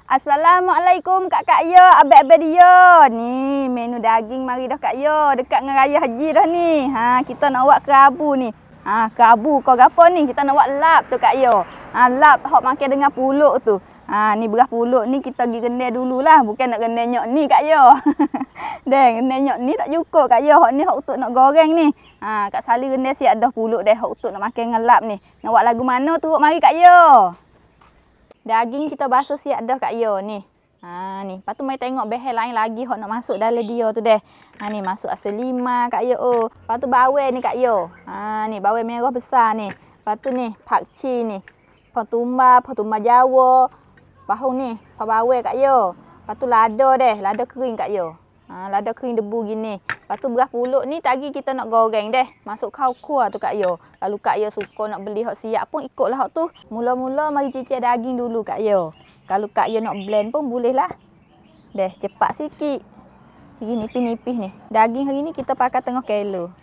Assalamualaikum Kak Yo, abang-abang dia. Ni menu daging mari dah Kak Yo, dekat dengan raya haji dah ni. Kita nak buat kerabu ni. Kerabu kau gapo ni? Kita nak buat lap tu Kak Yo. Lap hok makan dengan pulut tu. Ni beras pulut ni kita pergi rendai dululah, bukan nak rendai nyok ni Kak Yo. Deng, rendai nyok ni tak cukup Kak Yo. Hok ni hok untuk nak goreng ni. Kak Sali rendai siap dah pulut dah hok untuk nak makan dengan lap ni. Nak buat lagu mana turut mari Kak Yo. Daging kita basuh siap dah Kak Yo ni. Ni. Lepas tu mari tengok bahan lain lagi hok nak masuk dalam dia tu deh. Ni masuk asam lima Kak Yo. Lepas tu bawang ni Kak Yo. Ni bawang merah besar ni. Lepas tu ni pakcik ni. Patumba Jawa. Bahu ni, bawang Kak Yo. Lepas tu lada deh, lada kering Kak Yo. Lada kering debu gini. Lepas tu beras pulut ni tadi kita nak goreng deh. Masuk kau kuah tu Kak Yo. Lalu Kak Yo suka nak beli hok siap pun ikutlah hok tu. Mula-mula mari cicil daging dulu Kak Yo. Kalau Kak Yo nak blend pun boleh lah. Deh, cepat sikit. Ini nipis-nipis ni. Daging hari ni kita pakai tengah kilo.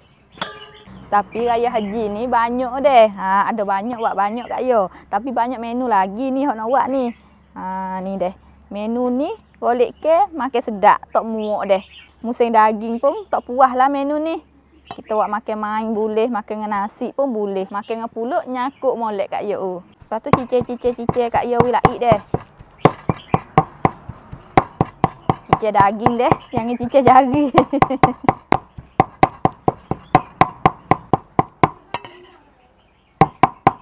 Tapi raya haji ni banyak deh. Ada banyak buat banyak Kak Yo. Tapi banyak menu lagi ni hok nak buat ni. Ni deh. Menu ni golek ke makan sedap, tak muak deh. Musim daging pun tak puas lah menu ni. Kita buat makan main boleh, makan dengan nasi pun boleh. Makan dengan pulut nyakuk molek Kak Yo. Lepas tu cicil Kak Yo laik deh. Cicil daging deh, jangan cicil jari.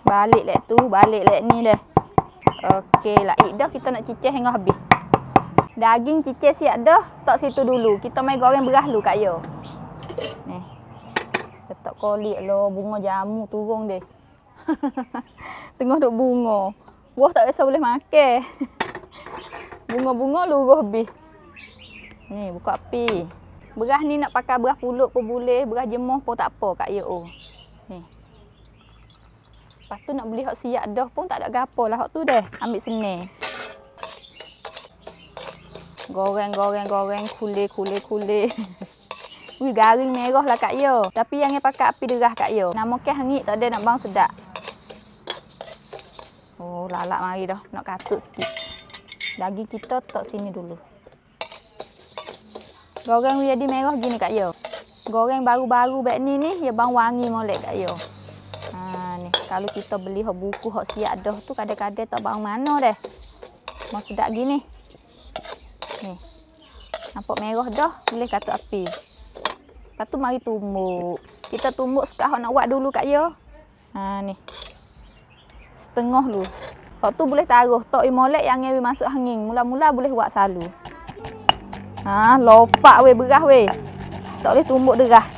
Balik lek tu, balik lek ni deh. Okey, laik dah kita nak cicil hingga habis. Daging cicil siap dah, tak situ dulu. Kita mai goreng beras dulu Kak Yo. Ni. Letak kolik lo, bunga jamu turun deh. Tengah duk bunga. Wah tak biasa boleh makan. Bunga-bunga luruh habis. Ni buka api. Beras ni nak pakai beras pulut pun boleh, beras jemuh pun tak apa Kak Yo. Ni. Lepas tu nak beli hok siap dah pun tak ada gapo lah hok tu deh. Ambil seni. Goreng, kulit. Wih, garing merah lah Kak Yo. Tapi yang pakai api derah Kak Yo. Nama ke hangit tak ada nak bang sedap. Oh, lalak mari dah. Nak katut sikit. Daging kita tak sini dulu. Goreng jadi merah gini Kak Yo. Goreng baru-baru beg ni ya bang wangi molek Kak Yo. Ni kalau kita beli hok buku hok siap dah tu kadang-kadang tak bang mana deh. Mau sedap gini. Ni. Nampak merah dah, boleh katut api. Lepas tu mari tumbuk. Kita tumbuk sekat hok nak buat dulu Kak Yo. Ni. Setengah dulu. Hok tu boleh taruh tok molek yang ngewi masuk angin. Mula-mula boleh buat salu. Lopak weh beras weh. Tak boleh tumbuk derah.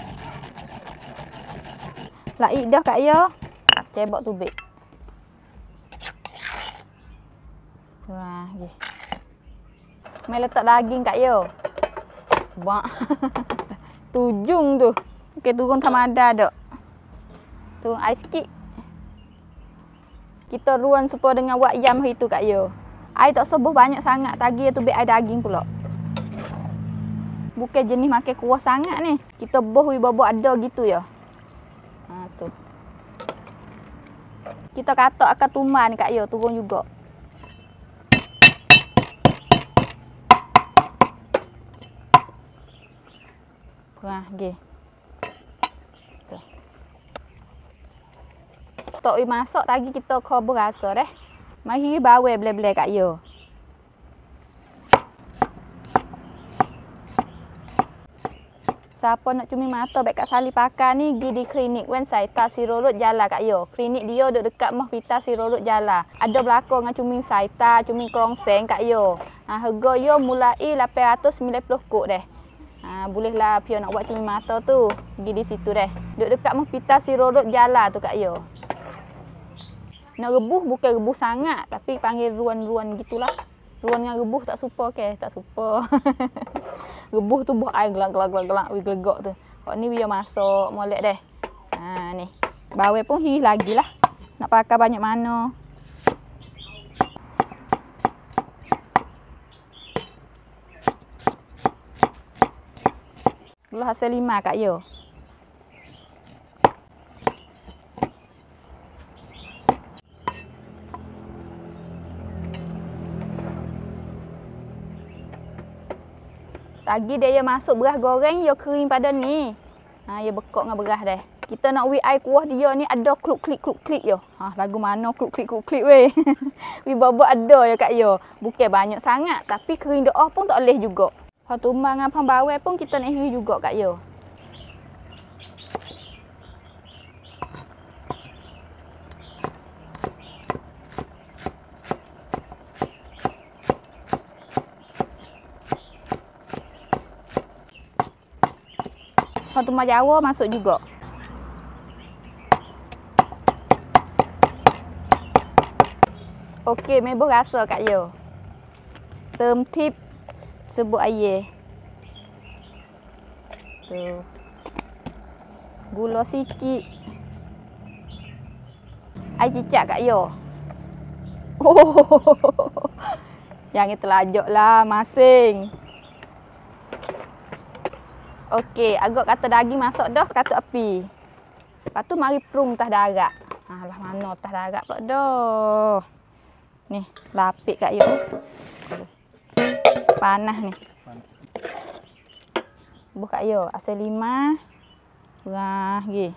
Laik dah Kak Yo. Cebok tubik. Wah, ni. Mai letak daging Kak Yo. Bak. Tujung tu. Okey, turun tamada dak. Turun ais sikit. Kita ruan supaya dengan buat yam hari tu Kak Yo. Air tak sebuh banyak sangat, tagi tu air daging pula. Bukan jenis makan kuah sangat ni. Kita boh bobok ada gitu ya. Tu. Kita katak akan tumbang ni Kak Yo, turun juga. Okey. Tok masak tadi kita kobor rasa deh. Mari bawang bleh-bleh Kak Yo. Siapa nak cumi mata baik Kak Sali pakai ni pergi di klinik Wen Saita Sirorot Jala Kak Yo. Klinik dia duduk dekat Mah Pita Sirorot Jala. Ada belakang dengan cumi Saita, cumi Krongseng Kak Yo. Harga yo mulai 890 kok deh. Bolehlah pio nak buat cumi mata tu. Pergi di situ deh. Duduk dekat Mah Pita Sirorot Jala tu Kak Yo. Nak rebuh bukan rebuh sangat tapi panggil ruan-ruan gitulah. Ruan dengan rebuh tak supa ke? Tak supa. Rebuh tu buah air gelak-gelak gelegak tu. Kok ni biar masuk molek deh. Ni. Bawang pun hiris lagi lah. Nak pakai banyak mana. Gula hasil 5 Kak Yo. Lagi dia masuk beras goreng, dia kering pada ni. Dia bekok dengan beras dah. Kita nak wi air kuah dia ni ada kluk-klik yo. Lagu mana kluk-klik weh. Wi bobok ada ya Kak yo. Bukan banyak sangat tapi kering doa pun tak boleh juga. Hak tumbang dengan pembawai pun kita nak iri juga Kak yo. Hak tumbang Jawa masuk juga. Okey, mebah rasa Kak yo. Tertib sebut air. Tu. Gula sikit. Air cicak Kak yo. Jangan terlajak lah masing. Okey, agak kata daging masuk dah, kata api. Lepas tu mari perung tah darat. Lah mana tah darat pula dah. Ni, lapik Kak yo. Panas ni. Buh Kak yo, asal 5. Wah, gi.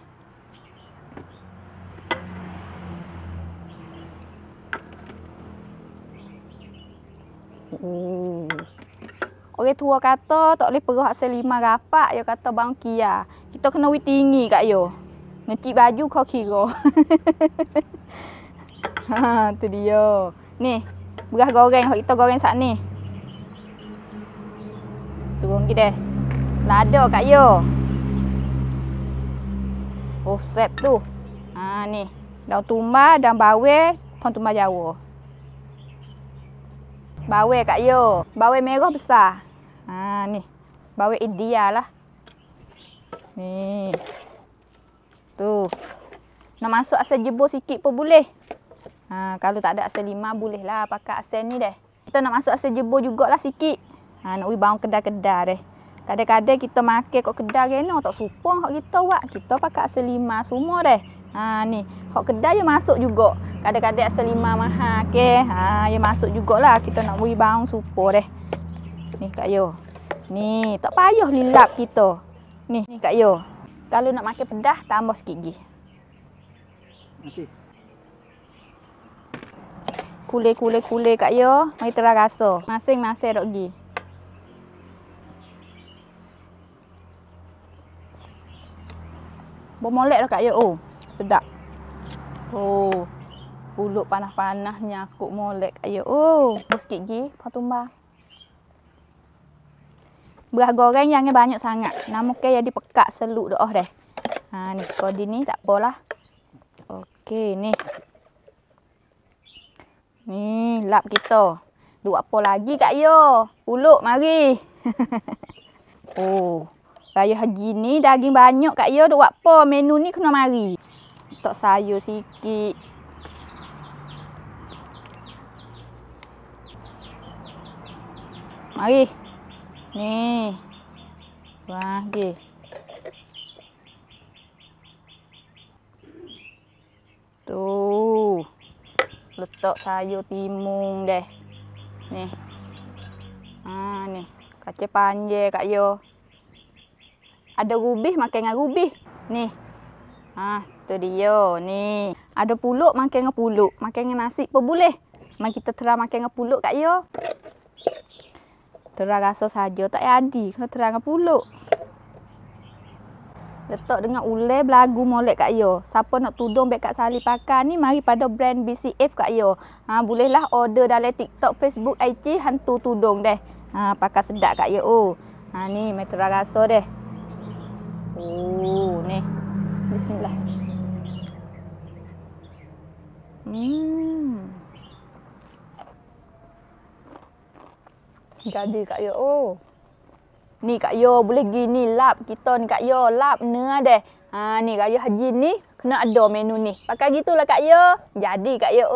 Orang tua kata tak boleh perah asal 5 rapat, dia kata bang kia. Kita kena wi tinggi Kak yo. Ngecik baju kau kira. Tu dia. Ni, beras goreng hak kita goreng sat ni. Turun gi deh. Lada Kak yo. Oh, sep tu. Ni. Daun tumbang, daun bawang, daun tumbang Jawa. Bawang Kak yo. Bawang merah besar. Ni. Bawang ideal lah. Ni. Tu. Nak masuk asal jebur sikit pun boleh. Kalau tak ada asal 5 boleh lah pakai asal ni deh. Kita nak masuk asal jebur jugalah sikit. Nak wi bawang kedai-kedai deh. Kadang-kadang kita makan kat kedai kena tak supong hak kita buat. Kita pakai asal 5 semua deh. Ni. Hak kedai dia masuk juga. Kadang-kadang asal 5 mahal ke. Dia masuk jugalah. Kita nak wi bawang supor deh. Ni Kak yo. Ni, tak payah lilap kita. Ni Kak yo. Kalau nak makan pedas tambah sikit gi. Okey. Kule Kak yo, mari terang rasa. Masing-masing dok gi. Bermolek dah Kak yo. Oh, sedap. Oh. Pulut panas-panas nyakut molek Kak yo. Oh, sikit gi, patumbang. Beras goreng jangan banyak sangat. Nama ke jadi pekat seluk dah deh. Ni kodi ni tak apalah. Okey, ni. Ni, lap kita. Duk apa lagi Kak yo? Pulut mari. Oh, raya haji ni daging banyak Kak yo. Duk apa? Menu ni kena mari. Letak sayur sikit. Mari. Ni. Wah, gi. Tu. Letak sayur timun deh. Ni. Ni. Kacang panjang Kak yo. Ada rubih makan dengan rubih. Ni. Tu dia. Ni. Ada pulut makan dengan pulut. Makan dengan nasi pun boleh. Mari kita terang makan dengan pulut Kak yo. Terang rasa saja tak jadi. Kena terang dengan pulut. Letak dengan ulai belagu molek Kak yo. Siapa nak tudung beg Kak Sali pakai ni mari pada brand BCF Kak yo. Bolehlah order dalam TikTok, Facebook, IG hantu tudung deh. Pakai sedap Kak yo. Ni mai terang rasa deh. Oh, ni. Bismillah. Jadi Kak yo. Ni Kak yo boleh gini lap kita ni Kak yo. Lap nea deh. Ni Kak yo haji ni kena ada menu ni. Pakai gitulah Kak yo. Jadi Kak yo.